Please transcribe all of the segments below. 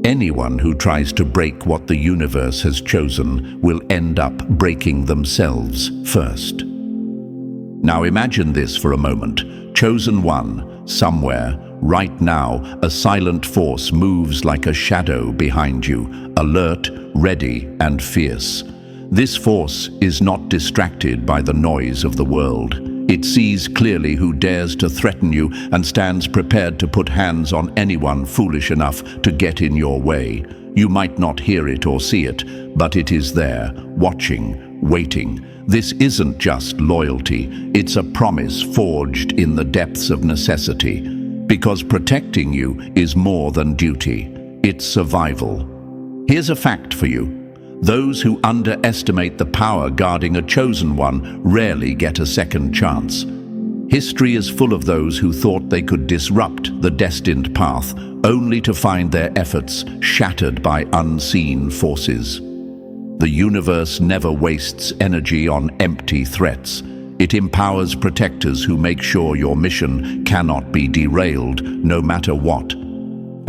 Anyone who tries to break what the universe has chosen will end up breaking themselves first. Now imagine this for a moment. Chosen one, somewhere, right now, a silent force moves like a shadow behind you, alert, ready, and fierce. This force is not distracted by the noise of the world. It sees clearly who dares to threaten you and stands prepared to put hands on anyone foolish enough to get in your way. You might not hear it or see it, but it is there, watching, waiting. This isn't just loyalty, it's a promise forged in the depths of necessity. Because protecting you is more than duty, it's survival. Here's a fact for you. Those who underestimate the power guarding a chosen one rarely get a second chance. History is full of those who thought they could disrupt the destined path, only to find their efforts shattered by unseen forces. The universe never wastes energy on empty threats. It empowers protectors who make sure your mission cannot be derailed, no matter what.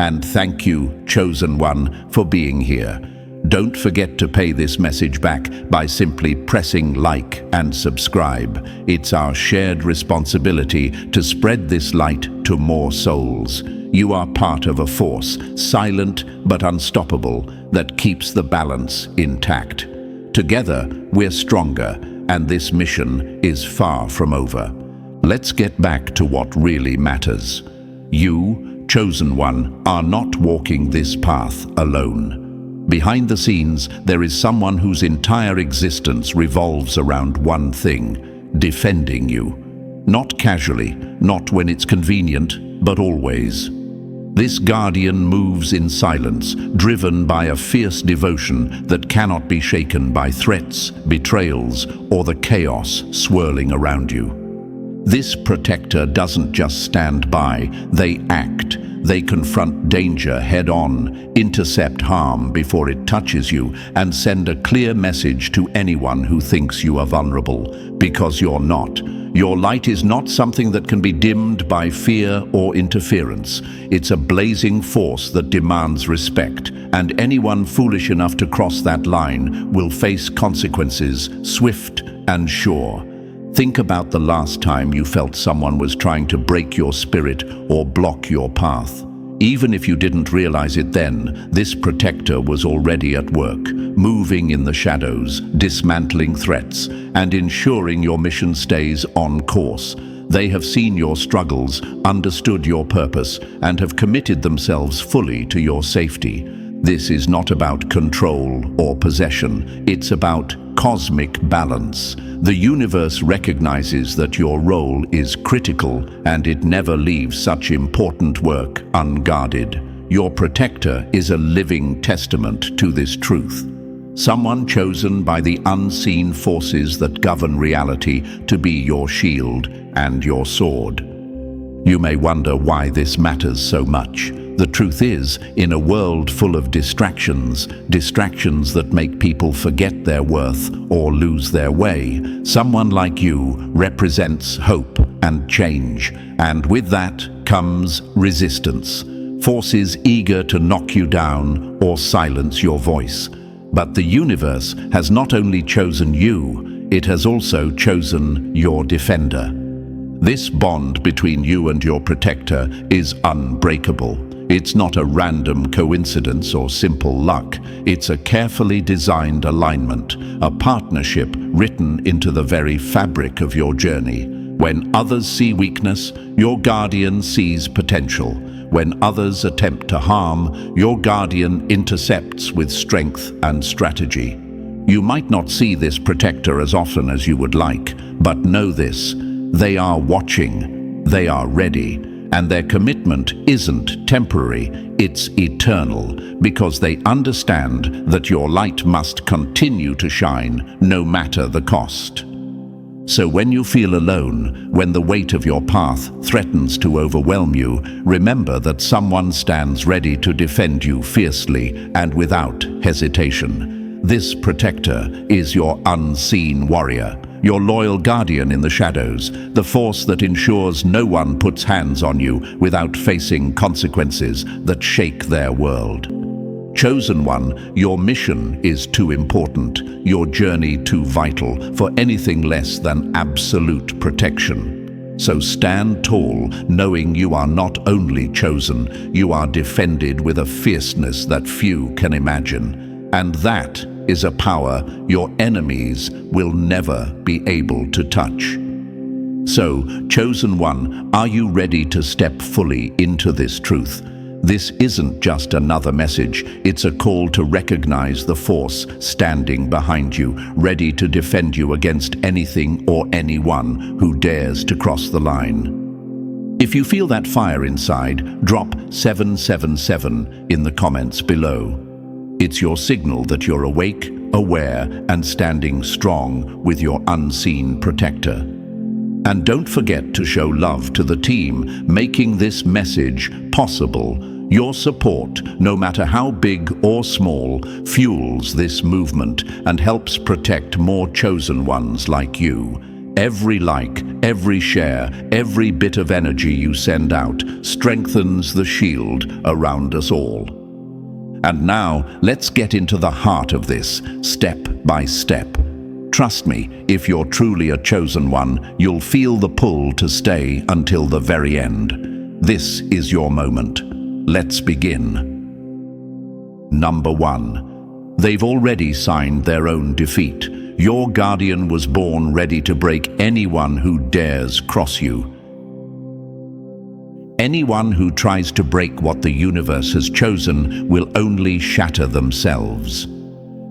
And thank you, Chosen One, for being here. Don't forget to pay this message back by simply pressing like and subscribe. It's our shared responsibility to spread this light to more souls. You are part of a force, silent but unstoppable, that keeps the balance intact. Together, we're stronger, and this mission is far from over. Let's get back to what really matters. You, Chosen One, are not walking this path alone. Behind the scenes, there is someone whose entire existence revolves around one thing: defending you. Not casually, not when it's convenient, but always. This guardian moves in silence, driven by a fierce devotion that cannot be shaken by threats, betrayals, or the chaos swirling around you. This protector doesn't just stand by, they act. They confront danger head-on, intercept harm before it touches you, and send a clear message to anyone who thinks you are vulnerable, because you're not. Your light is not something that can be dimmed by fear or interference. It's a blazing force that demands respect, and anyone foolish enough to cross that line will face consequences, swift and sure. Think about the last time you felt someone was trying to break your spirit or block your path. Even if you didn't realize it then, this protector was already at work, moving in the shadows, dismantling threats, and ensuring your mission stays on course. They have seen your struggles, understood your purpose, and have committed themselves fully to your safety. This is not about control or possession, it's about cosmic balance. The universe recognizes that your role is critical, and it never leaves such important work unguarded. Your protector is a living testament to this truth. Someone chosen by the unseen forces that govern reality to be your shield and your sword. You may wonder why this matters so much. The truth is, in a world full of distractions that make people forget their worth or lose their way, someone like you represents hope and change. And with that comes resistance. Forces eager to knock you down or silence your voice. But the universe has not only chosen you, it has also chosen your defender. This bond between you and your protector is unbreakable. It's not a random coincidence or simple luck. It's a carefully designed alignment, a partnership written into the very fabric of your journey. When others see weakness, your guardian sees potential. When others attempt to harm, your guardian intercepts with strength and strategy. You might not see this protector as often as you would like, but know this: they are watching, they are ready. And their commitment isn't temporary, it's eternal, because they understand that your light must continue to shine, no matter the cost. So when you feel alone, when the weight of your path threatens to overwhelm you, remember that someone stands ready to defend you fiercely and without hesitation. This protector is your unseen warrior, your loyal guardian in the shadows, the force that ensures no one puts hands on you without facing consequences that shake their world. Chosen One, your mission is too important, your journey too vital for anything less than absolute protection. So stand tall, knowing you are not only chosen, you are defended with a fierceness that few can imagine. And that is a power your enemies will never be able to touch. So, Chosen One, are you ready to step fully into this truth? This isn't just another message, it's a call to recognize the force standing behind you, ready to defend you against anything or anyone who dares to cross the line. If you feel that fire inside, drop 777 in the comments below. It's your signal that you're awake, aware, and standing strong with your unseen protector. And don't forget to show love to the team, making this message possible. Your support, no matter how big or small, fuels this movement and helps protect more chosen ones like you. Every like, every share, every bit of energy you send out strengthens the shield around us all. And now, let's get into the heart of this, step by step. Trust me, if you're truly a chosen one, you'll feel the pull to stay until the very end. This is your moment. Let's begin. Number 1. They've already signed their own defeat. Your guardian was born ready to break anyone who dares cross you. Anyone who tries to break what the universe has chosen will only shatter themselves.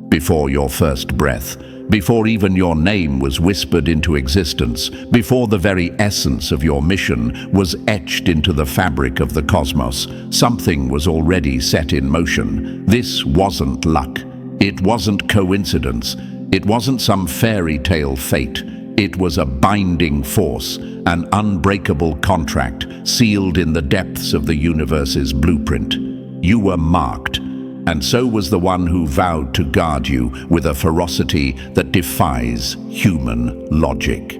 Before your first breath, before even your name was whispered into existence, before the very essence of your mission was etched into the fabric of the cosmos, something was already set in motion. This wasn't luck. It wasn't coincidence. It wasn't some fairy tale fate. It was a binding force, an unbreakable contract sealed in the depths of the universe's blueprint. You were marked. And so was the one who vowed to guard you with a ferocity that defies human logic.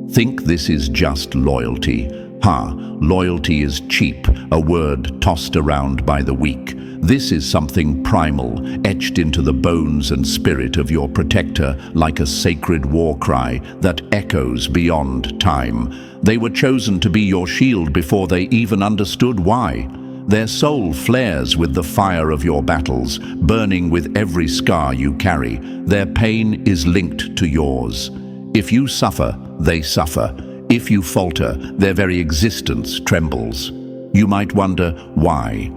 Think this is just loyalty. Loyalty is cheap, a word tossed around by the weak. This is something primal, etched into the bones and spirit of your protector like a sacred war cry that echoes beyond time. They were chosen to be your shield before they even understood why. Their soul flares with the fire of your battles, burning with every scar you carry. Their pain is linked to yours. If you suffer, they suffer. If you falter, their very existence trembles. You might wonder, why?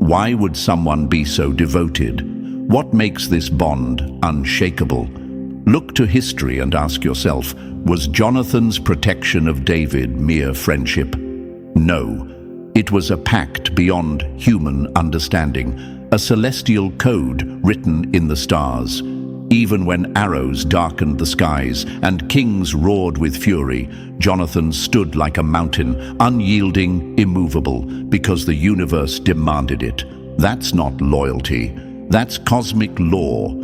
Why would someone be so devoted? What makes this bond unshakable? Look to history and ask yourself, was Jonathan's protection of David mere friendship? No. It was a pact beyond human understanding, a celestial code written in the stars. Even when arrows darkened the skies and kings roared with fury, Jonathan stood like a mountain, unyielding, immovable, because the universe demanded it. That's not loyalty. That's cosmic law.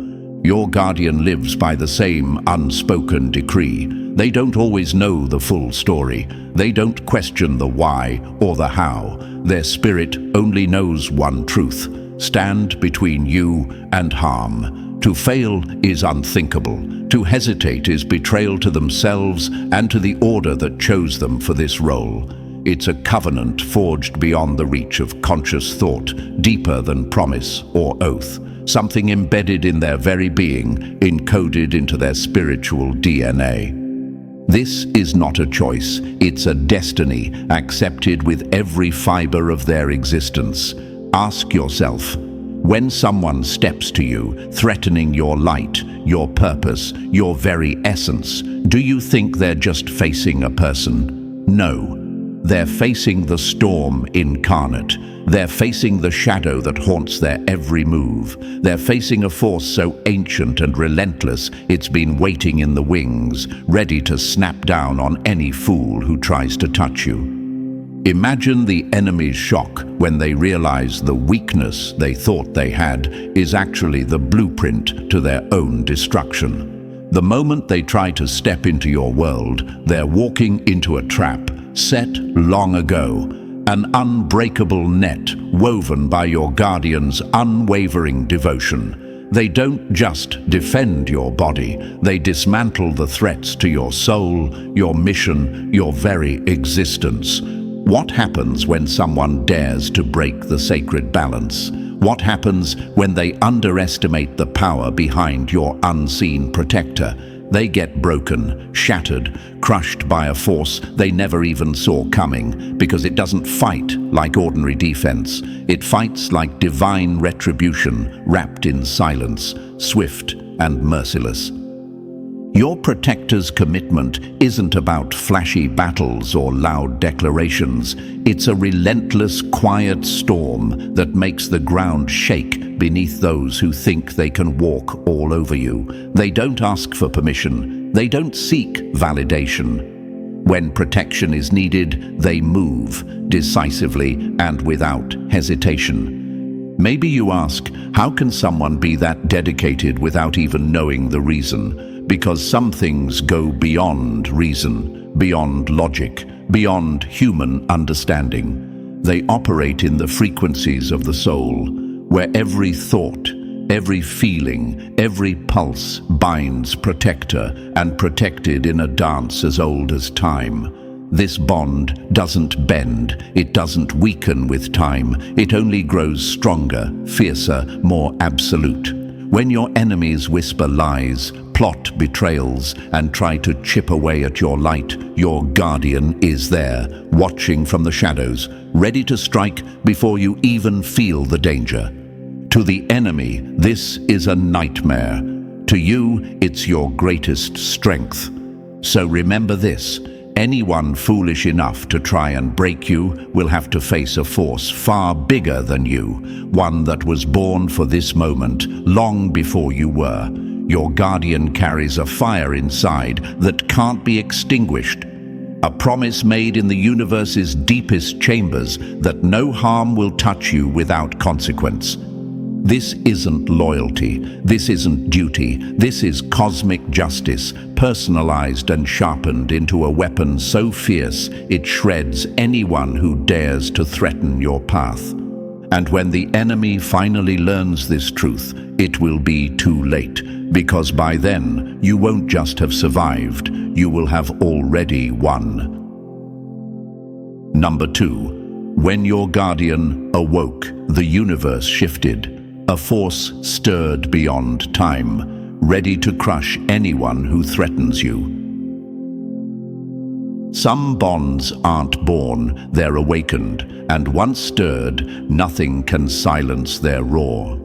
Your guardian lives by the same unspoken decree. They don't always know the full story. They don't question the why or the how. Their spirit only knows one truth: stand between you and harm. To fail is unthinkable. To hesitate is betrayal to themselves and to the order that chose them for this role. It's a covenant forged beyond the reach of conscious thought, deeper than promise or oath. Something embedded in their very being, encoded into their spiritual DNA. This is not a choice, it's a destiny accepted with every fiber of their existence. Ask yourself, when someone steps to you, threatening your light, your purpose, your very essence, do you think they're just facing a person? No. They're facing the storm incarnate. They're facing the shadow that haunts their every move. They're facing a force so ancient and relentless it's been waiting in the wings, ready to snap down on any fool who tries to touch you. Imagine the enemy's shock when they realize the weakness they thought they had is actually the blueprint to their own destruction. The moment they try to step into your world, they're walking into a trap set long ago, an unbreakable net woven by your guardian's unwavering devotion. They don't just defend your body, they dismantle the threats to your soul, your mission, your very existence. What happens when someone dares to break the sacred balance? What happens when they underestimate the power behind your unseen protector? They get broken, shattered, crushed by a force they never even saw coming, because it doesn't fight like ordinary defense. It fights like divine retribution, wrapped in silence, swift and merciless. Your protector's commitment isn't about flashy battles or loud declarations. It's a relentless, quiet storm that makes the ground shake beneath those who think they can walk all over you. They don't ask for permission. They don't seek validation. When protection is needed, they move decisively and without hesitation. Maybe you ask, how can someone be that dedicated without even knowing the reason? Because some things go beyond reason, beyond logic, beyond human understanding. They operate in the frequencies of the soul, where every thought, every feeling, every pulse binds protector and protected in a dance as old as time. This bond doesn't bend, it doesn't weaken with time, it only grows stronger, fiercer, more absolute. When your enemies whisper lies, plot betrayals, and try to chip away at your light, your guardian is there, watching from the shadows, ready to strike before you even feel the danger. To the enemy, this is a nightmare. To you, it's your greatest strength. So remember this. Anyone foolish enough to try and break you will have to face a force far bigger than you, one that was born for this moment long before you were. Your guardian carries a fire inside that can't be extinguished, a promise made in the universe's deepest chambers that no harm will touch you without consequence. This isn't loyalty, this isn't duty, this is cosmic justice, personalized and sharpened into a weapon so fierce it shreds anyone who dares to threaten your path. And when the enemy finally learns this truth, it will be too late, because by then you won't just have survived, you will have already won. Number 2. When your guardian awoke, the universe shifted. A force stirred beyond time, ready to crush anyone who threatens you. Some bonds aren't born, they're awakened, and once stirred, nothing can silence their roar.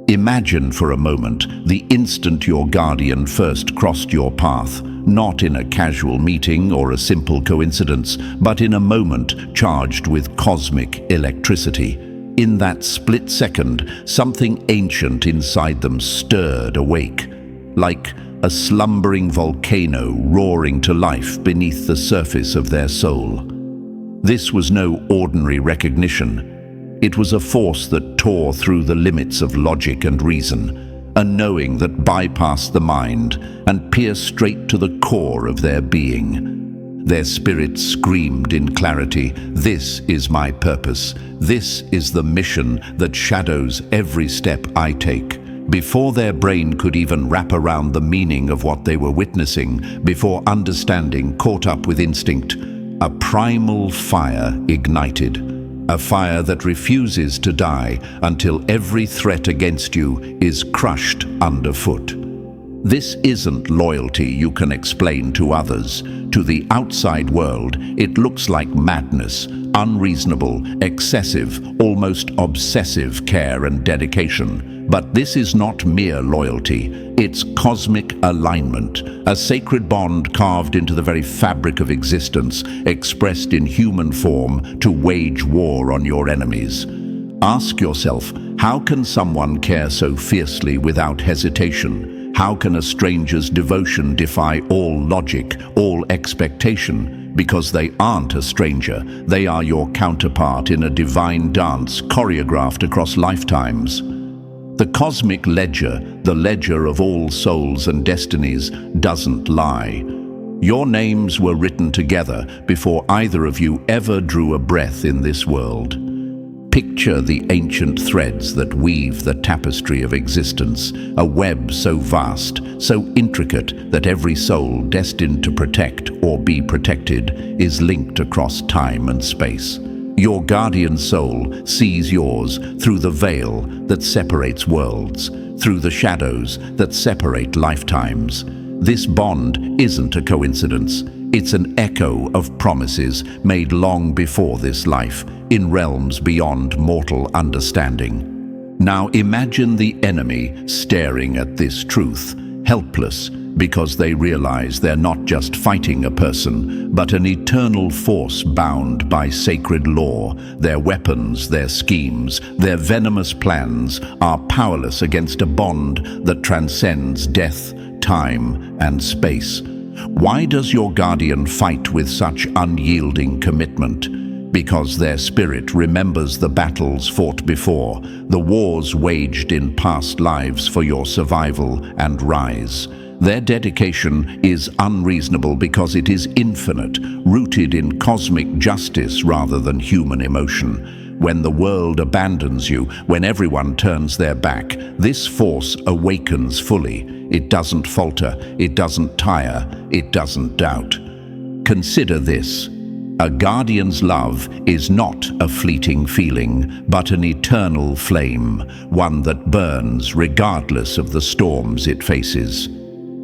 Imagine for a moment the instant your guardian first crossed your path, not in a casual meeting or a simple coincidence, but in a moment charged with cosmic electricity. In that split second, something ancient inside them stirred awake, like a slumbering volcano roaring to life beneath the surface of their soul. This was no ordinary recognition. It was a force that tore through the limits of logic and reason, a knowing that bypassed the mind and pierced straight to the core of their being. Their spirit screamed in clarity, "This is my purpose. This is the mission that shadows every step I take." Before their brain could even wrap around the meaning of what they were witnessing, before understanding caught up with instinct, a primal fire ignited. A fire that refuses to die until every threat against you is crushed underfoot. This isn't loyalty you can explain to others. To the outside world, it looks like madness, unreasonable, excessive, almost obsessive care and dedication. But this is not mere loyalty. It's cosmic alignment, a sacred bond carved into the very fabric of existence, expressed in human form to wage war on your enemies. Ask yourself, how can someone care so fiercely without hesitation? How can a stranger's devotion defy all logic, all expectation? Because they aren't a stranger. They are your counterpart in a divine dance choreographed across lifetimes. The cosmic ledger, the ledger of all souls and destinies, doesn't lie. Your names were written together before either of you ever drew a breath in this world. Picture the ancient threads that weave the tapestry of existence, a web so vast, so intricate that every soul destined to protect or be protected is linked across time and space. Your guardian soul sees yours through the veil that separates worlds, through the shadows that separate lifetimes. This bond isn't a coincidence. It's an echo of promises made long before this life, in realms beyond mortal understanding. Now imagine the enemy staring at this truth, helpless, because they realize they're not just fighting a person, but an eternal force bound by sacred law. Their weapons, their schemes, their venomous plans are powerless against a bond that transcends death, time, and space. Why does your guardian fight with such unyielding commitment? Because their spirit remembers the battles fought before, the wars waged in past lives for your survival and rise. Their dedication is unreasonable because it is infinite, rooted in cosmic justice rather than human emotion. When the world abandons you, when everyone turns their back, this force awakens fully. It doesn't falter, it doesn't tire, it doesn't doubt. Consider this. A guardian's love is not a fleeting feeling, but an eternal flame, one that burns regardless of the storms it faces.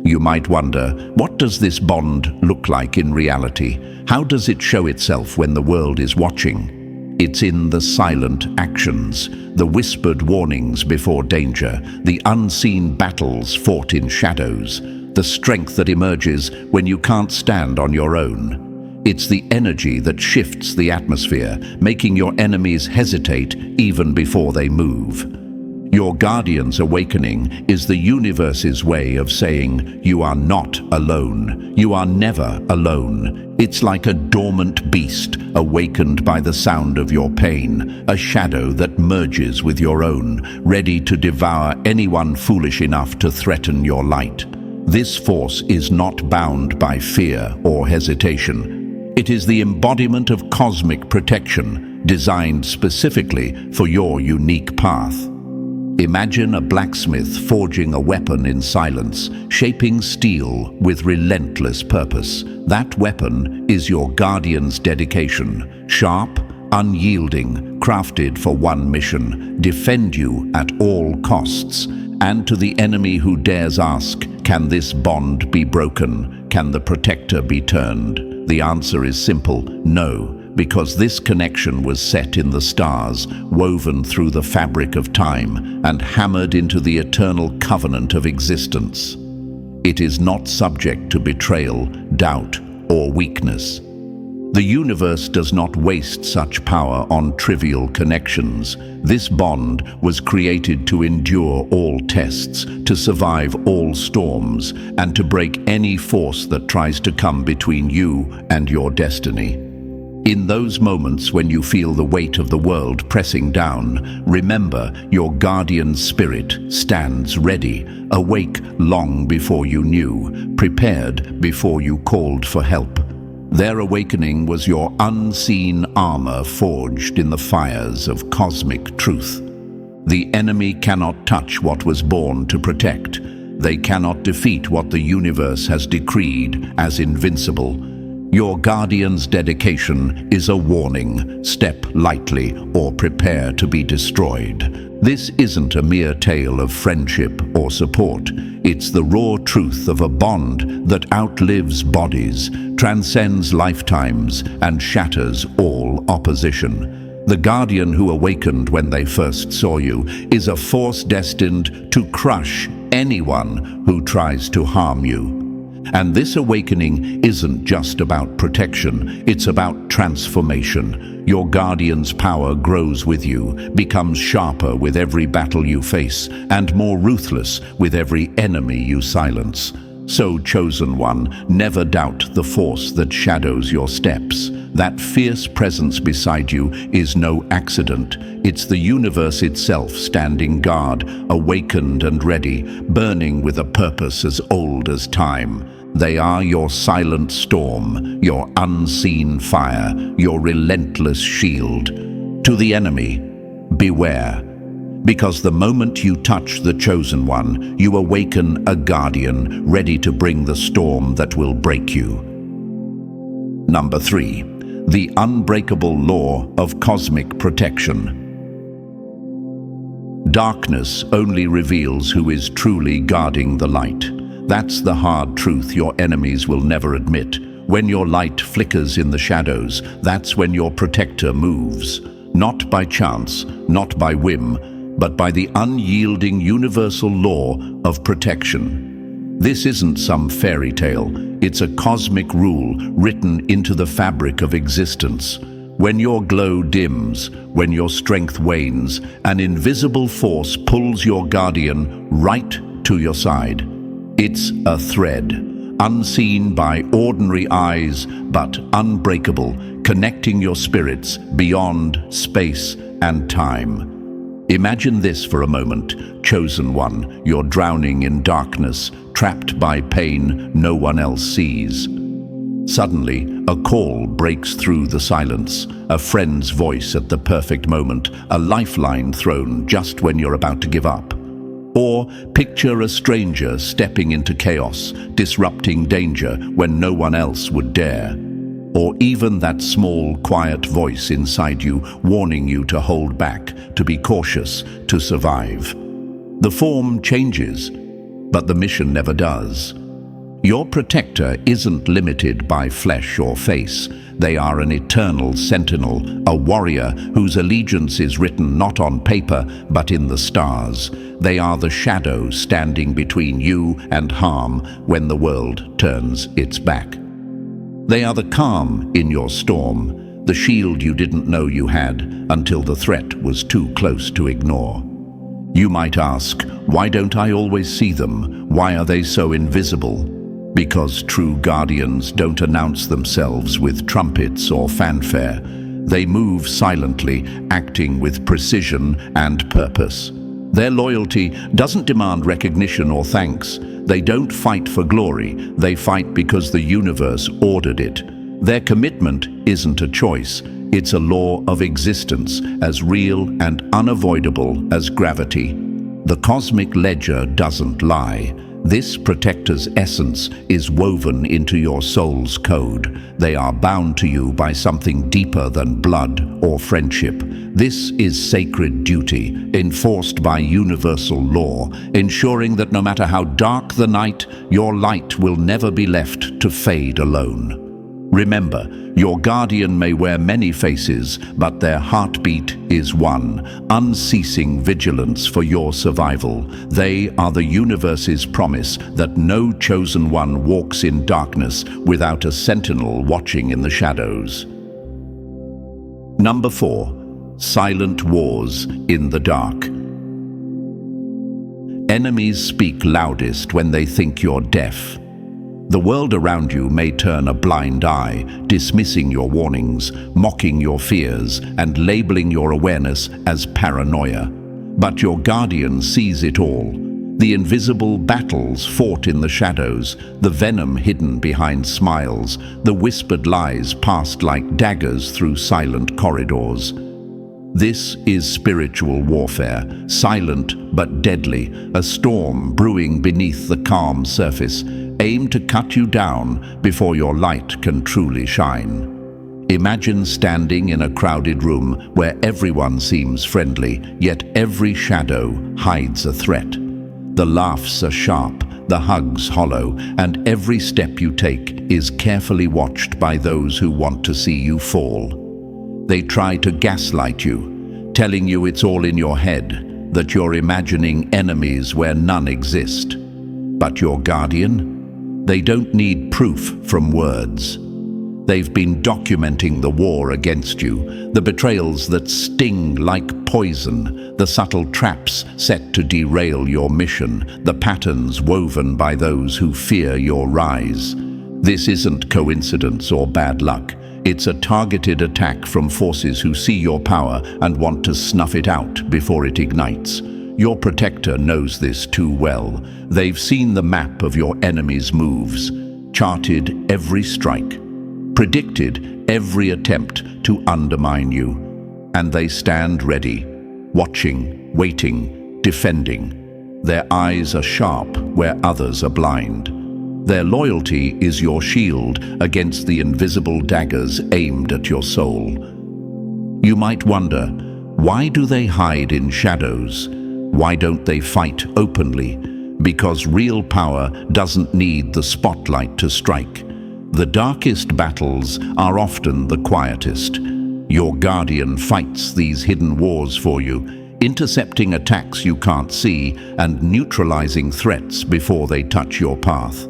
You might wonder, what does this bond look like in reality? How does it show itself when the world is watching? It's in the silent actions, the whispered warnings before danger, the unseen battles fought in shadows, the strength that emerges when you can't stand on your own. It's the energy that shifts the atmosphere, making your enemies hesitate even before they move. Your guardian's awakening is the universe's way of saying, you are not alone. You are never alone. It's like a dormant beast awakened by the sound of your pain, a shadow that merges with your own, ready to devour anyone foolish enough to threaten your light. This force is not bound by fear or hesitation. It is the embodiment of cosmic protection, designed specifically for your unique path. Imagine a blacksmith forging a weapon in silence, shaping steel with relentless purpose. That weapon is your guardian's dedication, sharp, unyielding, crafted for one mission: defend you at all costs. And to the enemy who dares ask, can this bond be broken? Can the protector be turned? The answer is simple: no. Because this connection was set in the stars, woven through the fabric of time, and hammered into the eternal covenant of existence. It is not subject to betrayal, doubt, or weakness. The universe does not waste such power on trivial connections. This bond was created to endure all tests, to survive all storms, and to break any force that tries to come between you and your destiny. In those moments when you feel the weight of the world pressing down, remember your guardian spirit stands ready, awake long before you knew, prepared before you called for help. Their awakening was your unseen armor forged in the fires of cosmic truth. The enemy cannot touch what was born to protect. They cannot defeat what the universe has decreed as invincible. Your guardian's dedication is a warning. Step lightly or prepare to be destroyed. This isn't a mere tale of friendship or support. It's the raw truth of a bond that outlives bodies, transcends lifetimes, and shatters all opposition. The guardian who awakened when they first saw you is a force destined to crush anyone who tries to harm you. And this awakening isn't just about protection, it's about transformation. Your guardian's power grows with you, becomes sharper with every battle you face, and more ruthless with every enemy you silence. So, chosen one, never doubt the force that shadows your steps. That fierce presence beside you is no accident. It's the universe itself standing guard, awakened and ready, burning with a purpose as old as time. They are your silent storm, your unseen fire, your relentless shield. To the enemy, beware. Because the moment you touch the Chosen One, you awaken a guardian ready to bring the storm that will break you. Number 3. The unbreakable law of cosmic protection. Darkness only reveals who is truly guarding the light. That's the hard truth your enemies will never admit. When your light flickers in the shadows, that's when your protector moves. Not by chance, not by whim, but by the unyielding universal law of protection. This isn't some fairy tale. It's a cosmic rule written into the fabric of existence. When your glow dims, when your strength wanes, an invisible force pulls your guardian right to your side. It's a thread, unseen by ordinary eyes, but unbreakable, connecting your spirits beyond space and time. Imagine this for a moment, Chosen One. You're drowning in darkness, trapped by pain no one else sees. Suddenly, a call breaks through the silence, a friend's voice at the perfect moment, a lifeline thrown just when you're about to give up. Or picture a stranger stepping into chaos, disrupting danger when no one else would dare. Or even that small, quiet voice inside you warning you to hold back, to be cautious, to survive. The form changes, but the mission never does. Your protector isn't limited by flesh or face. They are an eternal sentinel, a warrior whose allegiance is written not on paper, but in the stars. They are the shadow standing between you and harm when the world turns its back. They are the calm in your storm, the shield you didn't know you had until the threat was too close to ignore. You might ask, why don't I always see them? Why are they so invisible? Because true guardians don't announce themselves with trumpets or fanfare. They move silently, acting with precision and purpose. Their loyalty doesn't demand recognition or thanks. They don't fight for glory. They fight because the universe ordered it. Their commitment isn't a choice. It's a law of existence, as real and unavoidable as gravity. The cosmic ledger doesn't lie. This protector's essence is woven into your soul's code. They are bound to you by something deeper than blood or friendship. This is sacred duty, enforced by universal law, ensuring that no matter how dark the night, your light will never be left to fade alone. Remember, your guardian may wear many faces, but their heartbeat is one, unceasing vigilance for your survival. They are the universe's promise that no chosen one walks in darkness without a sentinel watching in the shadows. Number 4. Silent wars in the dark. Enemies speak loudest when they think you're deaf. The world around you may turn a blind eye, dismissing your warnings, mocking your fears, and labeling your awareness as paranoia. But your guardian sees it all. The invisible battles fought in the shadows, the venom hidden behind smiles, the whispered lies passed like daggers through silent corridors. This is spiritual warfare, silent but deadly, a storm brewing beneath the calm surface, aimed to cut you down before your light can truly shine. Imagine standing in a crowded room where everyone seems friendly, yet every shadow hides a threat. The laughs are sharp, the hugs hollow, and every step you take is carefully watched by those who want to see you fall. They try to gaslight you, telling you it's all in your head, that you're imagining enemies where none exist. But your guardian? They don't need proof from words. They've been documenting the war against you, the betrayals that sting like poison, the subtle traps set to derail your mission, the patterns woven by those who fear your rise. This isn't coincidence or bad luck. It's a targeted attack from forces who see your power and want to snuff it out before it ignites. Your protector knows this too well. They've seen the map of your enemy's moves. charted every strike, predicted every attempt to undermine you, and they stand ready, watching, waiting, defending. Their eyes are sharp where others are blind. Their loyalty is your shield against the invisible daggers aimed at your soul. You might wonder, why do they hide in shadows? Why don't they fight openly? Because real power doesn't need the spotlight to strike. The darkest battles are often the quietest. Your guardian fights these hidden wars for you, intercepting attacks you can't see and neutralizing threats before they touch your path.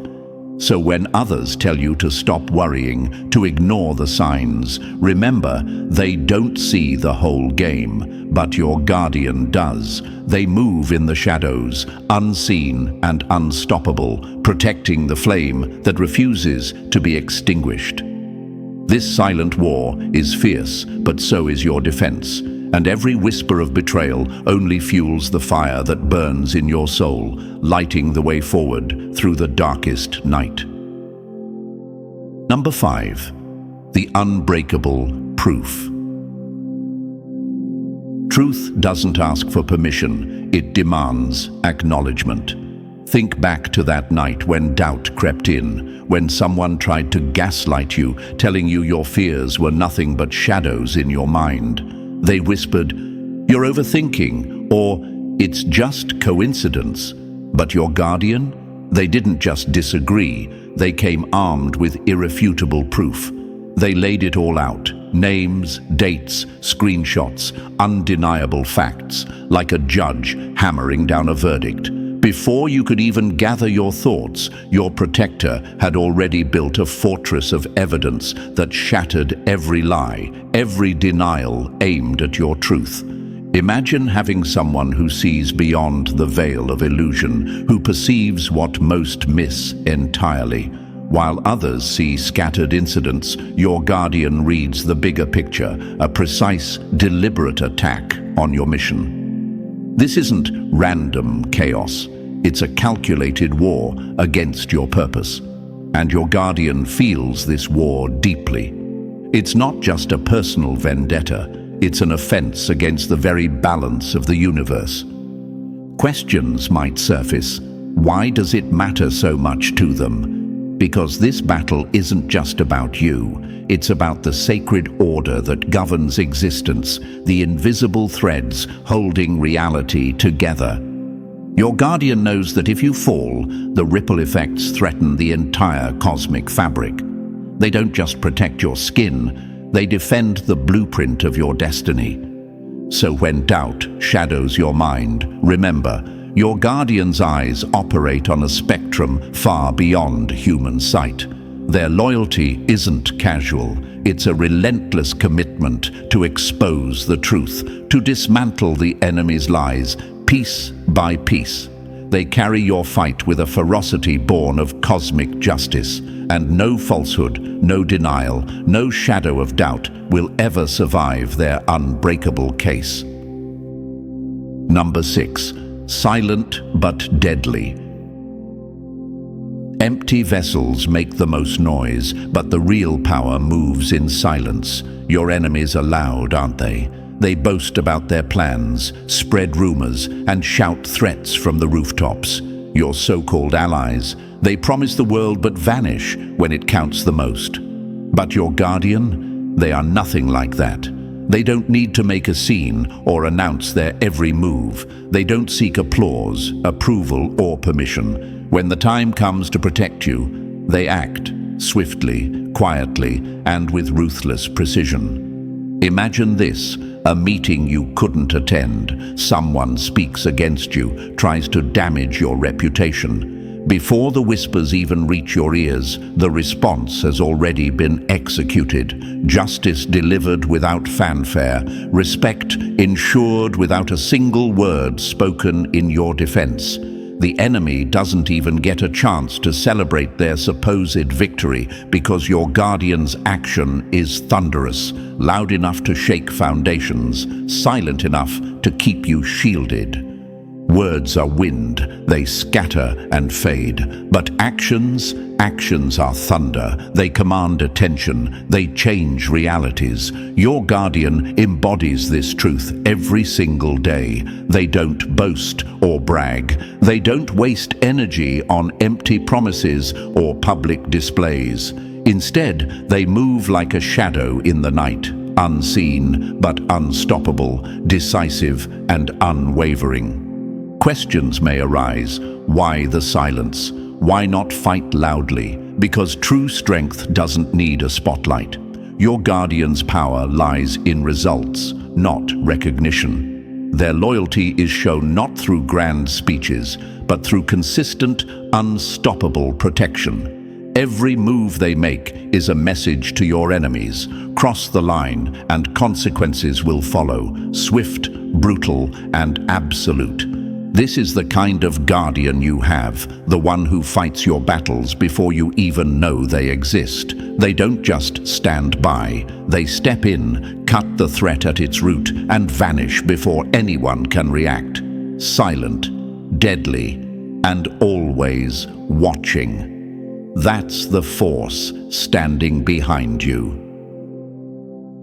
So when others tell you to stop worrying, to ignore the signs, remember, they don't see the whole game, but your guardian does. They move in the shadows, unseen and unstoppable, protecting the flame that refuses to be extinguished. This silent war is fierce, but so is your defense, and every whisper of betrayal only fuels the fire that burns in your soul, lighting the way forward through the darkest night. Number 5. The unbreakable proof. Truth doesn't ask for permission, it demands acknowledgement. Think back to that night when doubt crept in, when someone tried to gaslight you, telling you your fears were nothing but shadows in your mind. They whispered, "You're overthinking," or "It's just coincidence." But your guardian? They didn't just disagree, they came armed with irrefutable proof. They laid it all out, names, dates, screenshots, undeniable facts, like a judge hammering down a verdict. Before you could even gather your thoughts, your protector had already built a fortress of evidence that shattered every lie, every denial aimed at your truth. Imagine having someone who sees beyond the veil of illusion, who perceives what most miss entirely. While others see scattered incidents, your guardian reads the bigger picture, a precise, deliberate attack on your mission. This isn't random chaos. It's a calculated war against your purpose. And your guardian feels this war deeply. It's not just a personal vendetta. It's an offense against the very balance of the universe. Questions might surface. Why does it matter so much to them? Because this battle isn't just about you. It's about the sacred order that governs existence, the invisible threads holding reality together. Your guardian knows that if you fall, the ripple effects threaten the entire cosmic fabric. They don't just protect your skin, they defend the blueprint of your destiny. So when doubt shadows your mind, remember, your guardian's eyes operate on a spectrum far beyond human sight. Their loyalty isn't casual. It's a relentless commitment to expose the truth, to dismantle the enemy's lies, piece by piece. They carry your fight with a ferocity born of cosmic justice, and no falsehood, no denial, no shadow of doubt will ever survive their unbreakable case. Number 6. Silent but deadly. Empty vessels make the most noise, but the real power moves in silence. Your enemies are loud, aren't they? They boast about their plans, spread rumors, and shout threats from the rooftops. Your so-called allies, they promise the world but vanish when it counts the most. But your guardian, they are nothing like that. They don't need to make a scene or announce their every move. They don't seek applause, approval, or permission. When the time comes to protect you, they act swiftly, quietly, and with ruthless precision. Imagine this, a meeting you couldn't attend. Someone speaks against you, tries to damage your reputation. Before the whispers even reach your ears, the response has already been executed. Justice delivered without fanfare, respect ensured without a single word spoken in your defense. The enemy doesn't even get a chance to celebrate their supposed victory because your guardian's action is thunderous, loud enough to shake foundations, silent enough to keep you shielded. Words are wind, they scatter and fade. But actions are thunder. They command attention, they change realities. Your guardian embodies this truth every single day. They don't boast or brag. They don't waste energy on empty promises or public displays. Instead, they move like a shadow in the night, unseen but unstoppable, decisive and unwavering. Questions may arise. Why the silence? Why not fight loudly? Because true strength doesn't need a spotlight. Your guardian's power lies in results, not recognition. Their loyalty is shown not through grand speeches, but through consistent, unstoppable protection. Every move they make is a message to your enemies. Cross the line and consequences will follow, swift, brutal, and absolute. This is the kind of guardian you have, the one who fights your battles before you even know they exist. They don't just stand by. They step in, cut the threat at its root, and vanish before anyone can react. Silent, deadly, and always watching. That's the force standing behind you.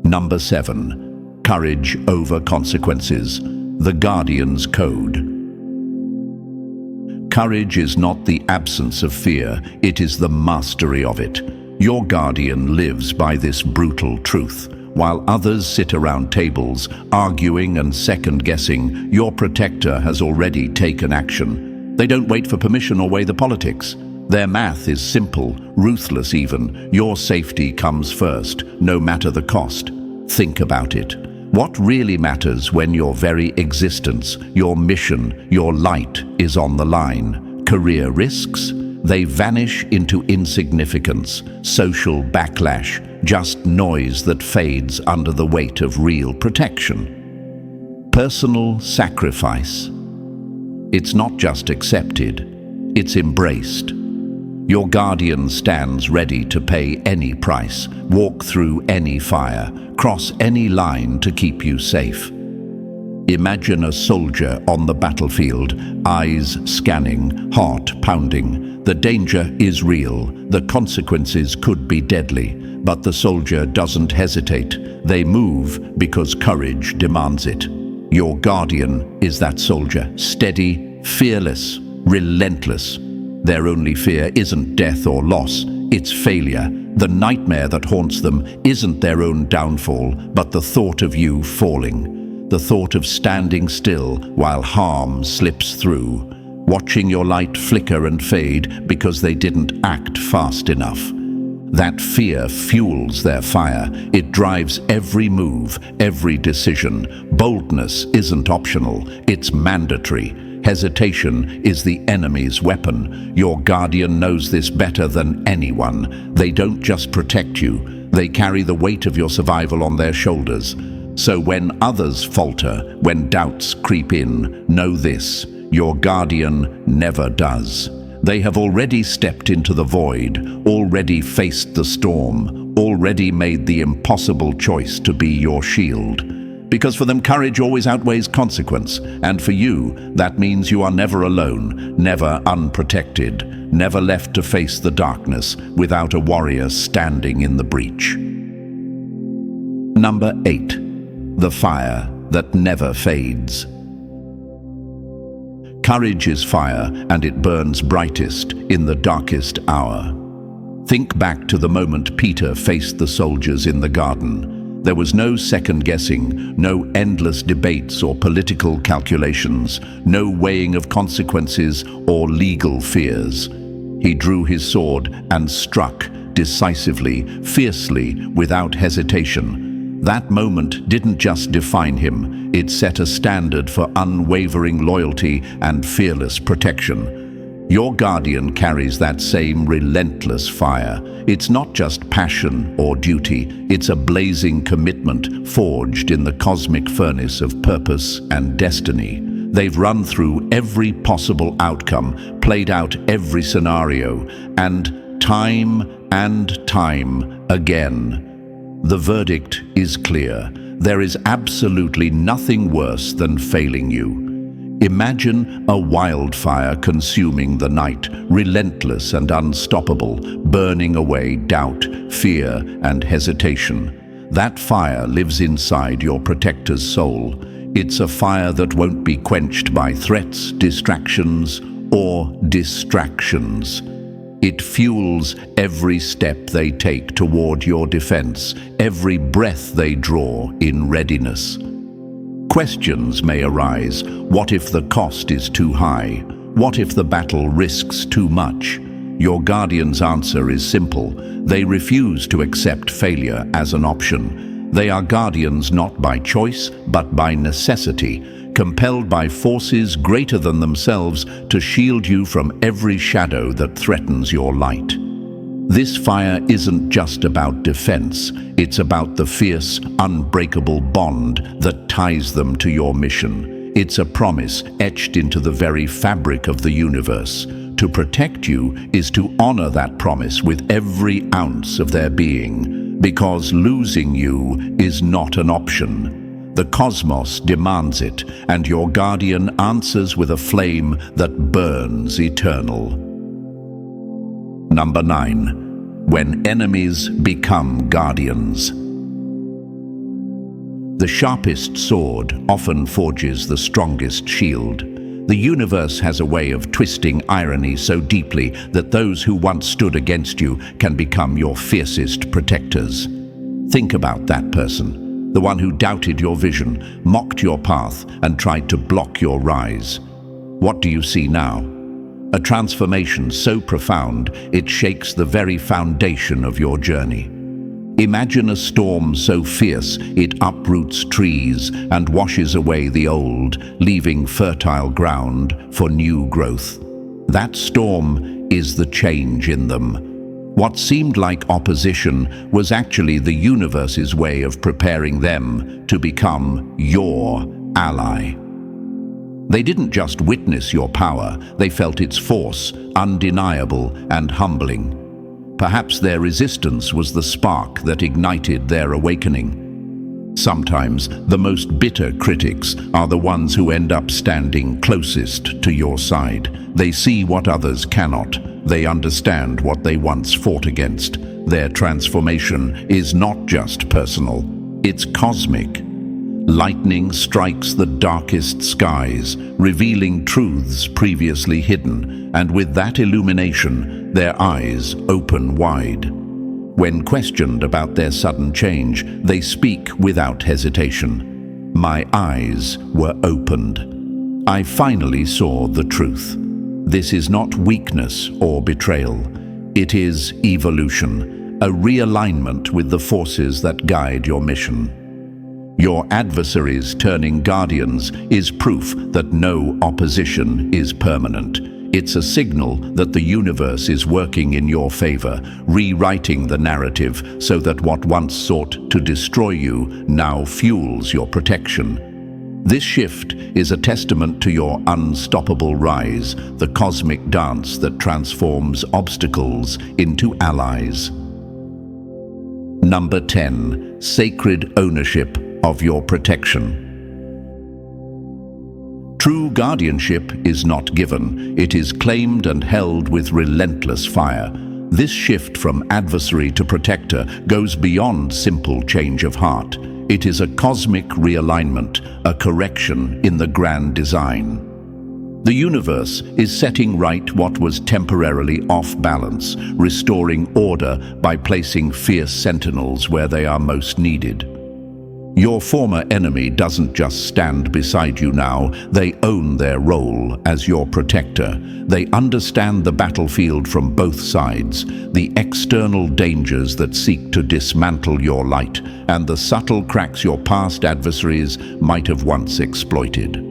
Number 7. Courage over consequences. The Guardian's Code. Courage is not the absence of fear, it is the mastery of it. Your guardian lives by this brutal truth. While others sit around tables, arguing and second-guessing, your protector has already taken action. They don't wait for permission or weigh the politics. Their math is simple, ruthless even. Your safety comes first, no matter the cost. Think about it. What really matters when your very existence, your mission, your light is on the line? Career risks? They vanish into insignificance. Social backlash, just noise that fades under the weight of real protection. Personal sacrifice. It's not just accepted, it's embraced. Your guardian stands ready to pay any price, walk through any fire, cross any line to keep you safe. Imagine a soldier on the battlefield, eyes scanning, heart pounding. The danger is real, the consequences could be deadly, but the soldier doesn't hesitate. They move because courage demands it. Your guardian is that soldier, steady, fearless, relentless. Their only fear isn't death or loss, it's failure. The nightmare that haunts them isn't their own downfall, but the thought of you falling. The thought of standing still while harm slips through. Watching your light flicker and fade because they didn't act fast enough. That fear fuels their fire. It drives every move, every decision. Boldness isn't optional, it's mandatory. Hesitation is the enemy's weapon. Your guardian knows this better than anyone. They don't just protect you, they carry the weight of your survival on their shoulders. So when others falter, when doubts creep in, know this: your guardian never does. They have already stepped into the void, already faced the storm, already made the impossible choice to be your shield. Because for them, courage always outweighs consequence, and for you, that means you are never alone, never unprotected, never left to face the darkness without a warrior standing in the breach. Number 8. The fire that never fades. Courage is fire, and it burns brightest in the darkest hour. Think back to the moment Peter faced the soldiers in the garden. There was no second-guessing, no endless debates or political calculations, no weighing of consequences or legal fears. He drew his sword and struck decisively, fiercely, without hesitation. That moment didn't just define him, it set a standard for unwavering loyalty and fearless protection. Your guardian carries that same relentless fire. It's not just passion or duty, it's a blazing commitment forged in the cosmic furnace of purpose and destiny. They've run through every possible outcome, played out every scenario, and time again. The verdict is clear. There is absolutely nothing worse than failing you. Imagine a wildfire consuming the night, relentless and unstoppable, burning away doubt, fear, and hesitation. That fire lives inside your protector's soul. It's a fire that won't be quenched by threats, distractions, or distractions. It fuels every step they take toward your defense, every breath they draw in readiness. Questions may arise. What if the cost is too high? What if the battle risks too much? Your guardian's answer is simple. They refuse to accept failure as an option. They are guardians not by choice, but by necessity, compelled by forces greater than themselves to shield you from every shadow that threatens your light. This fire isn't just about defense, it's about the fierce, unbreakable bond that ties them to your mission. It's a promise etched into the very fabric of the universe. To protect you is to honor that promise with every ounce of their being, because losing you is not an option. The cosmos demands it, and your guardian answers with a flame that burns eternal. Number 9. When enemies become guardians. The sharpest sword often forges the strongest shield. The universe has a way of twisting irony so deeply that those who once stood against you can become your fiercest protectors. Think about that person, the one who doubted your vision, mocked your path, and tried to block your rise. What do you see now? A transformation so profound it shakes the very foundation of your journey. Imagine a storm so fierce it uproots trees and washes away the old, leaving fertile ground for new growth. That storm is the change in them. What seemed like opposition was actually the universe's way of preparing them to become your ally. They didn't just witness your power, they felt its force, undeniable and humbling. Perhaps their resistance was the spark that ignited their awakening. Sometimes the most bitter critics are the ones who end up standing closest to your side. They see what others cannot. They understand what they once fought against. Their transformation is not just personal, it's cosmic. Lightning strikes the darkest skies, revealing truths previously hidden, and with that illumination, their eyes open wide. When questioned about their sudden change, they speak without hesitation. My eyes were opened. I finally saw the truth. This is not weakness or betrayal. It is evolution, a realignment with the forces that guide your mission. Your adversaries turning guardians is proof that no opposition is permanent. It's a signal that the universe is working in your favor, rewriting the narrative so that what once sought to destroy you now fuels your protection. This shift is a testament to your unstoppable rise, the cosmic dance that transforms obstacles into allies. Number 10. Sacred ownership of your protection. True guardianship is not given, it is claimed and held with relentless fire. This shift from adversary to protector goes beyond simple change of heart. It is a cosmic realignment, a correction in the grand design. The universe is setting right what was temporarily off balance, restoring order by placing fierce sentinels where they are most needed. Your former enemy doesn't just stand beside you now, they own their role as your protector. They understand the battlefield from both sides, the external dangers that seek to dismantle your light, and the subtle cracks your past adversaries might have once exploited.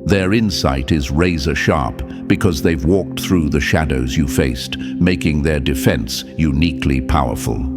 Their insight is razor sharp because they've walked through the shadows you faced, making their defense uniquely powerful.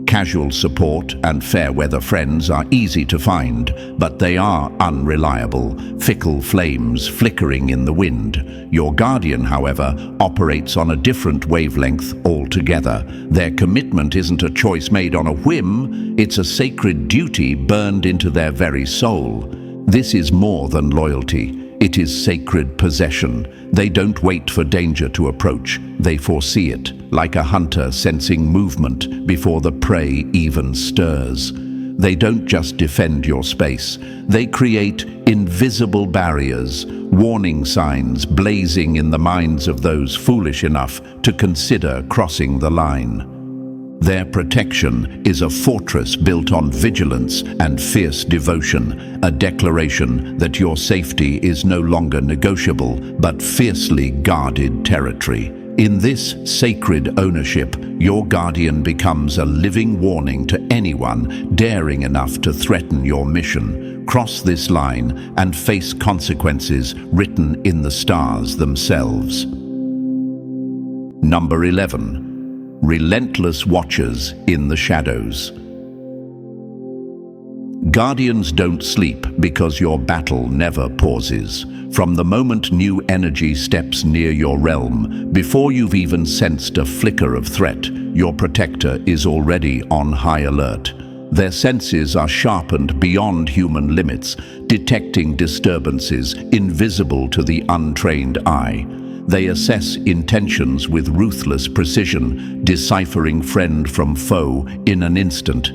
Casual support and fair-weather friends are easy to find, but they are unreliable, fickle flames flickering in the wind. Your guardian, however, operates on a different wavelength altogether. Their commitment isn't a choice made on a whim, it's a sacred duty burned into their very soul. This is more than loyalty. It is sacred possession. They don't wait for danger to approach. They foresee it, like a hunter sensing movement before the prey even stirs. They don't just defend your space. They create invisible barriers, warning signs blazing in the minds of those foolish enough to consider crossing the line. Their protection is a fortress built on vigilance and fierce devotion, a declaration that your safety is no longer negotiable, but fiercely guarded territory. In this sacred ownership, your guardian becomes a living warning to anyone daring enough to threaten your mission. Cross this line and face consequences written in the stars themselves. Number 11. Relentless watchers in the shadows. Guardians don't sleep because your battle never pauses. From the moment new energy steps near your realm, before you've even sensed a flicker of threat, your protector is already on high alert. Their senses are sharpened beyond human limits, detecting disturbances invisible to the untrained eye. They assess intentions with ruthless precision, deciphering friend from foe in an instant.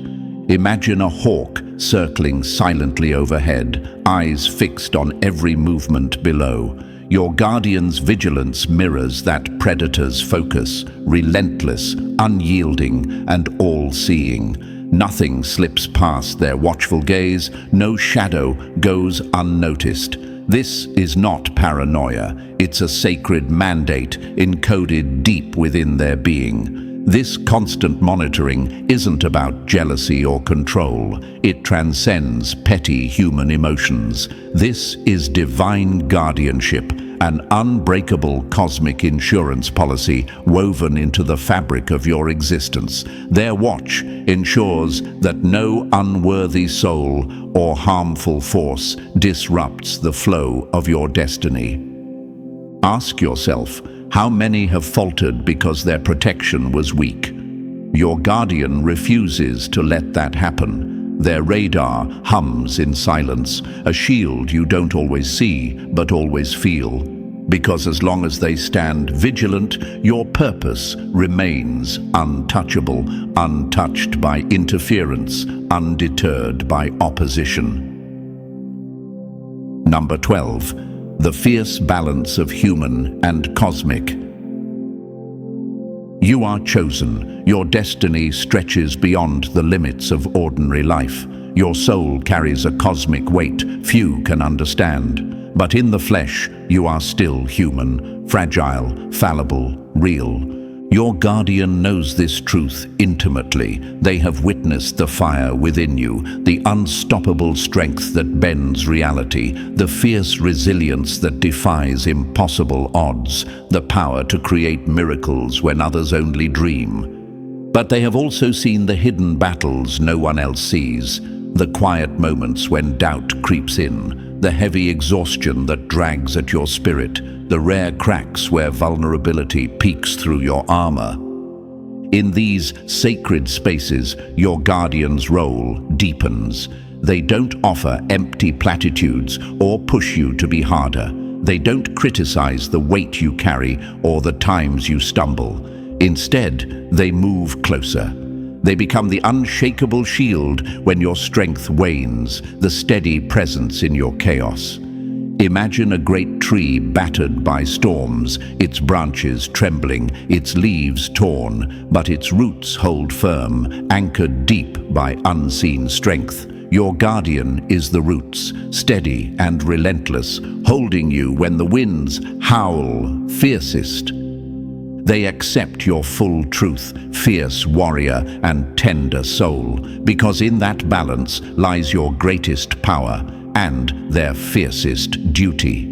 Imagine a hawk circling silently overhead, eyes fixed on every movement below. Your guardian's vigilance mirrors that predator's focus, relentless, unyielding, and all-seeing. Nothing slips past their watchful gaze, no shadow goes unnoticed. This is not paranoia, it's a sacred mandate encoded deep within their being. This constant monitoring isn't about jealousy or control. It transcends petty human emotions. This is divine guardianship, an unbreakable cosmic insurance policy woven into the fabric of your existence. Their watch ensures that no unworthy soul or harmful force disrupts the flow of your destiny. Ask yourself, how many have faltered because their protection was weak? Your guardian refuses to let that happen. Their radar hums in silence, a shield you don't always see, but always feel. Because as long as they stand vigilant, your purpose remains untouchable, untouched by interference, undeterred by opposition. Number 12. The fierce balance of human and cosmic. You are chosen. Your destiny stretches beyond the limits of ordinary life. Your soul carries a cosmic weight few can understand. But in the flesh, you are still human, fragile, fallible, real. Your guardian knows this truth intimately. They have witnessed the fire within you, the unstoppable strength that bends reality, the fierce resilience that defies impossible odds, the power to create miracles when others only dream. But they have also seen the hidden battles no one else sees, the quiet moments when doubt creeps in, the heavy exhaustion that drags at your spirit, the rare cracks where vulnerability peeks through your armor. In these sacred spaces, your guardian's role deepens. They don't offer empty platitudes or push you to be harder. They don't criticize the weight you carry or the times you stumble. Instead, they move closer. They become the unshakable shield when your strength wanes, the steady presence in your chaos. Imagine a great tree battered by storms, its branches trembling, its leaves torn, but its roots hold firm, anchored deep by unseen strength. Your guardian is the roots, steady and relentless, holding you when the winds howl fiercest. They accept your full truth, fierce warrior and tender soul, because in that balance lies your greatest power and their fiercest duty.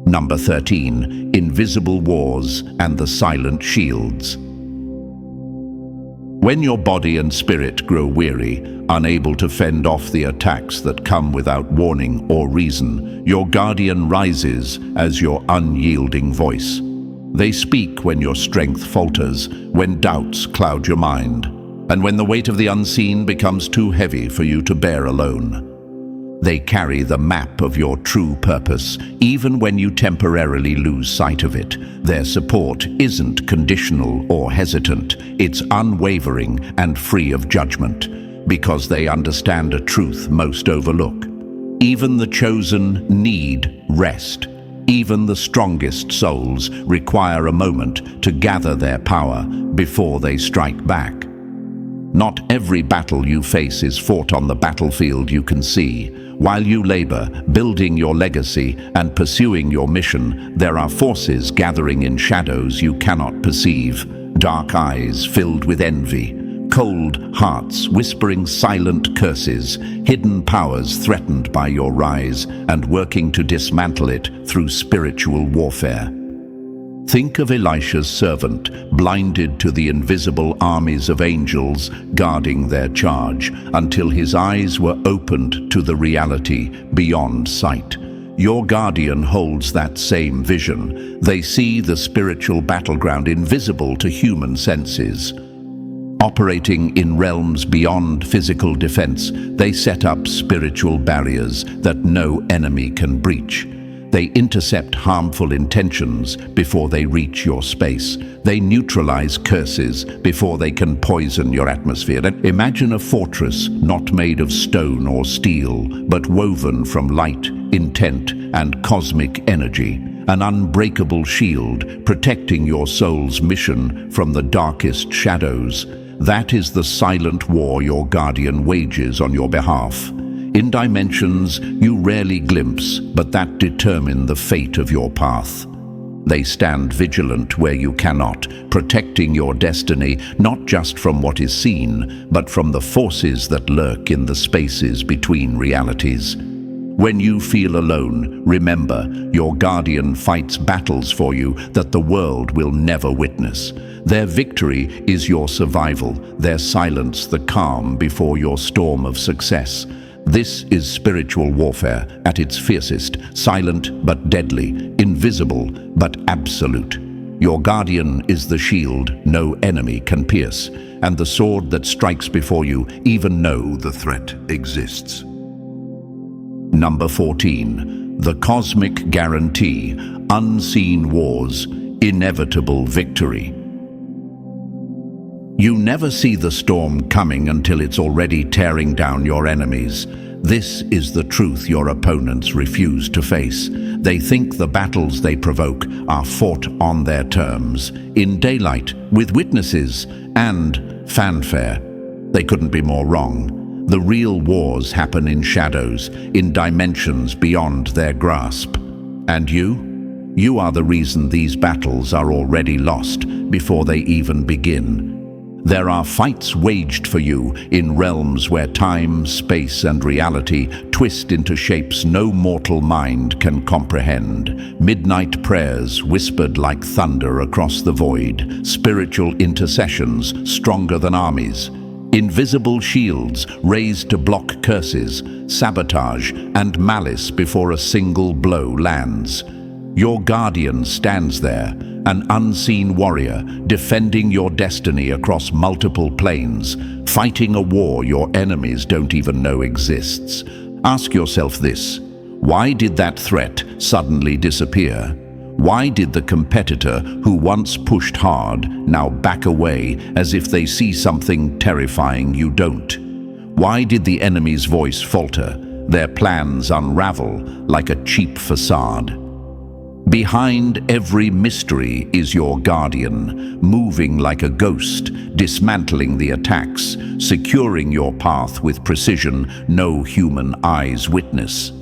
Number 13. Invisible wars and the silent shields. When your body and spirit grow weary, unable to fend off the attacks that come without warning or reason, your guardian rises as your unyielding voice. They speak when your strength falters, when doubts cloud your mind, and when the weight of the unseen becomes too heavy for you to bear alone. They carry the map of your true purpose, even when you temporarily lose sight of it. Their support isn't conditional or hesitant, it's unwavering and free of judgment, because they understand a truth most overlook. Even the chosen need rest. Even the strongest souls require a moment to gather their power before they strike back. Not every battle you face is fought on the battlefield you can see. While you labor, building your legacy and pursuing your mission, there are forces gathering in shadows you cannot perceive. Dark eyes filled with envy, cold hearts whispering silent curses, hidden powers threatened by your rise and working to dismantle it through spiritual warfare. Think of Elisha's servant, blinded to the invisible armies of angels guarding their charge, until his eyes were opened to the reality beyond sight. Your guardian holds that same vision. They see the spiritual battleground invisible to human senses. Operating in realms beyond physical defense, they set up spiritual barriers that no enemy can breach. They intercept harmful intentions before they reach your space. They neutralize curses before they can poison your atmosphere. Imagine a fortress not made of stone or steel, but woven from light, intent, and cosmic energy. An unbreakable shield protecting your soul's mission from the darkest shadows. That is the silent war your guardian wages on your behalf. In dimensions you rarely glimpse, but that determine the fate of your path. They stand vigilant where you cannot, protecting your destiny not just from what is seen, but from the forces that lurk in the spaces between realities. When you feel alone, remember, your guardian fights battles for you that the world will never witness. Their victory is your survival, their silence the calm before your storm of success. This is spiritual warfare at its fiercest, silent but deadly, invisible but absolute. Your guardian is the shield no enemy can pierce, and the sword that strikes before you even though the threat exists. Number 14. The Cosmic Guarantee. Unseen Wars. Inevitable Victory. You never see the storm coming until it's already tearing down your enemies. This is the truth your opponents refuse to face. They think the battles they provoke are fought on their terms, in daylight, with witnesses, and fanfare. They couldn't be more wrong. The real wars happen in shadows, in dimensions beyond their grasp. And you are the reason these battles are already lost before they even begin. There are fights waged for you in realms where time, space, and reality twist into shapes no mortal mind can comprehend. Midnight prayers whispered like thunder across the void, spiritual intercessions stronger than armies, invisible shields raised to block curses, sabotage, and malice before a single blow lands. Your guardian stands there, an unseen warrior, defending your destiny across multiple planes, fighting a war your enemies don't even know exists. Ask yourself this: why did that threat suddenly disappear? Why did the competitor who once pushed hard now back away as if they see something terrifying you don't? Why did the enemy's voice falter, their plans unravel like a cheap facade? Behind every mystery is your guardian, moving like a ghost, dismantling the attacks, securing your path with precision no human eyes witness.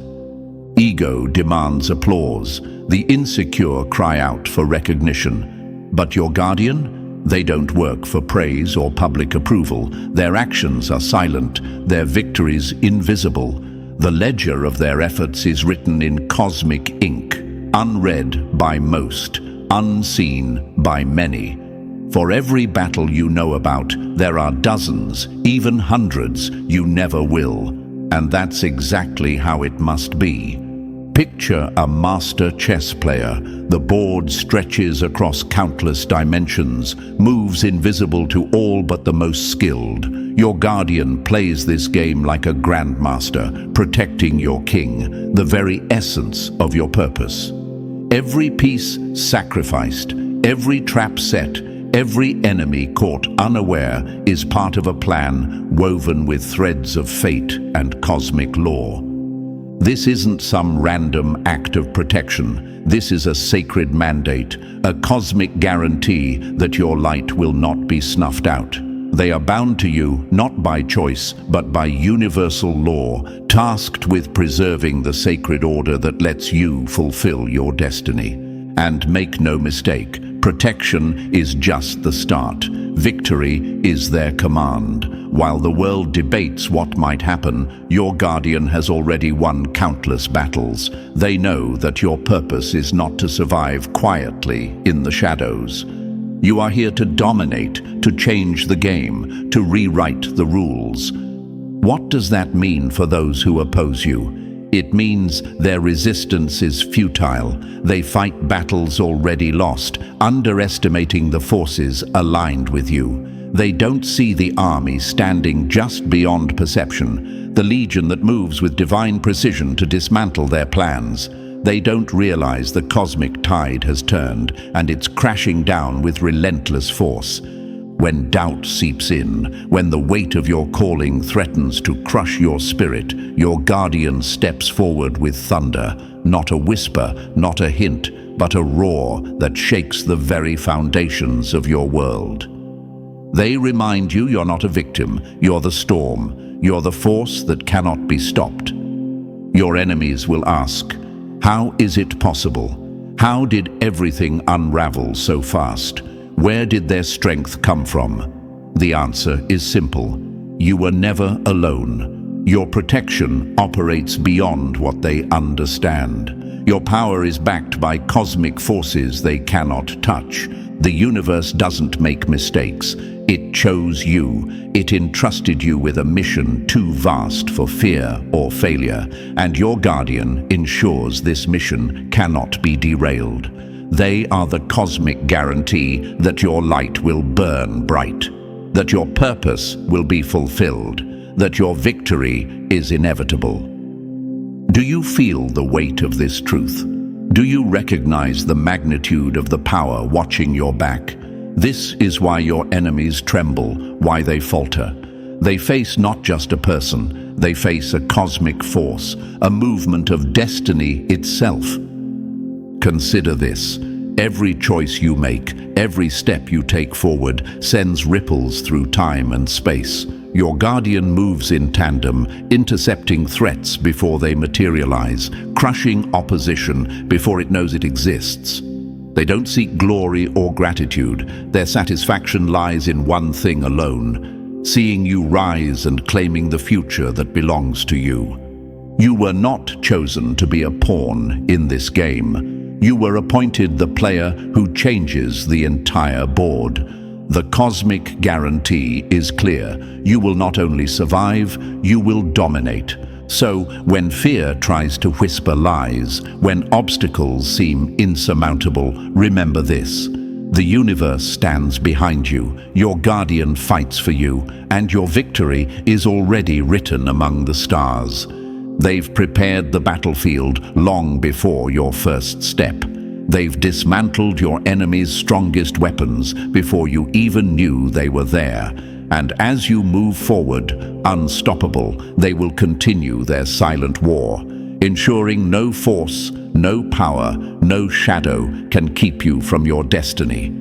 Ego demands applause. The insecure cry out for recognition. But your guardian? They don't work for praise or public approval. Their actions are silent, their victories invisible. The ledger of their efforts is written in cosmic ink, unread by most, unseen by many. For every battle you know about, there are dozens, even hundreds, you never will. And that's exactly how it must be. Picture a master chess player. The board stretches across countless dimensions, moves invisible to all but the most skilled. Your guardian plays this game like a grandmaster, protecting your king, the very essence of your purpose. Every piece sacrificed, every trap set, every enemy caught unaware is part of a plan woven with threads of fate and cosmic law. This isn't some random act of protection. This is a sacred mandate, a cosmic guarantee that your light will not be snuffed out. They are bound to you not by choice, but by universal law, tasked with preserving the sacred order that lets you fulfill your destiny. And make no mistake, protection is just the start. Victory is their command. While the world debates what might happen, your guardian has already won countless battles. They know that your purpose is not to survive quietly in the shadows. You are here to dominate, to change the game, to rewrite the rules. What does that mean for those who oppose you? It means their resistance is futile. They fight battles already lost, underestimating the forces aligned with you. They don't see the army standing just beyond perception, the legion that moves with divine precision to dismantle their plans. They don't realize the cosmic tide has turned, and it's crashing down with relentless force. When doubt seeps in, when the weight of your calling threatens to crush your spirit, your guardian steps forward with thunder, not a whisper, not a hint, but a roar that shakes the very foundations of your world. They remind you you're not a victim, you're the storm, you're the force that cannot be stopped. Your enemies will ask, how is it possible? How did everything unravel so fast? Where did their strength come from? The answer is simple. You were never alone. Your protection operates beyond what they understand. Your power is backed by cosmic forces they cannot touch. The universe doesn't make mistakes. It chose you. It entrusted you with a mission too vast for fear or failure, and your guardian ensures this mission cannot be derailed. They are the cosmic guarantee that your light will burn bright, that your purpose will be fulfilled, that your victory is inevitable. Do you feel the weight of this truth? Do you recognize the magnitude of the power watching your back? This is why your enemies tremble, why they falter. They face not just a person, they face a cosmic force, a movement of destiny itself. Consider this. Every choice you make, every step you take forward sends ripples through time and space. Your guardian moves in tandem, intercepting threats before they materialize, crushing opposition before it knows it exists. They don't seek glory or gratitude. Their satisfaction lies in one thing alone: seeing you rise and claiming the future that belongs to you. You were not chosen to be a pawn in this game. You were appointed the player who changes the entire board. The cosmic guarantee is clear. You will not only survive, you will dominate. So, when fear tries to whisper lies, when obstacles seem insurmountable, remember this. The universe stands behind you, your guardian fights for you, and your victory is already written among the stars. They've prepared the battlefield long before your first step. They've dismantled your enemy's strongest weapons before you even knew they were there. And as you move forward, unstoppable, they will continue their silent war, ensuring no force, no power, no shadow can keep you from your destiny.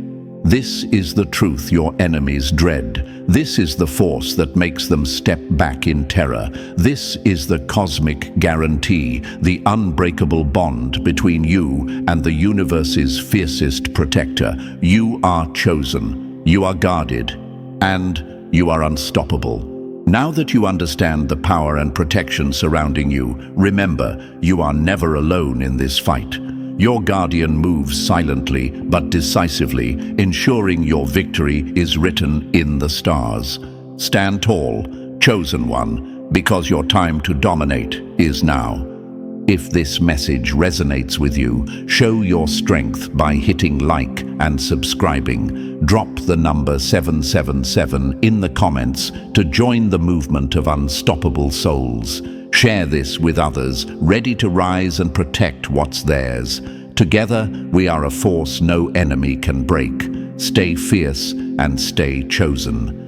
This is the truth your enemies dread. This is the force that makes them step back in terror. This is the cosmic guarantee, the unbreakable bond between you and the universe's fiercest protector. You are chosen, you are guarded, and you are unstoppable. Now that you understand the power and protection surrounding you, remember, you are never alone in this fight. Your guardian moves silently but decisively, ensuring your victory is written in the stars. Stand tall, chosen one, because your time to dominate is now. If this message resonates with you, show your strength by hitting like and subscribing. Drop the number 777 in the comments to join the movement of unstoppable souls. Share this with others, ready to rise and protect what's theirs. Together, we are a force no enemy can break. Stay fierce and stay chosen.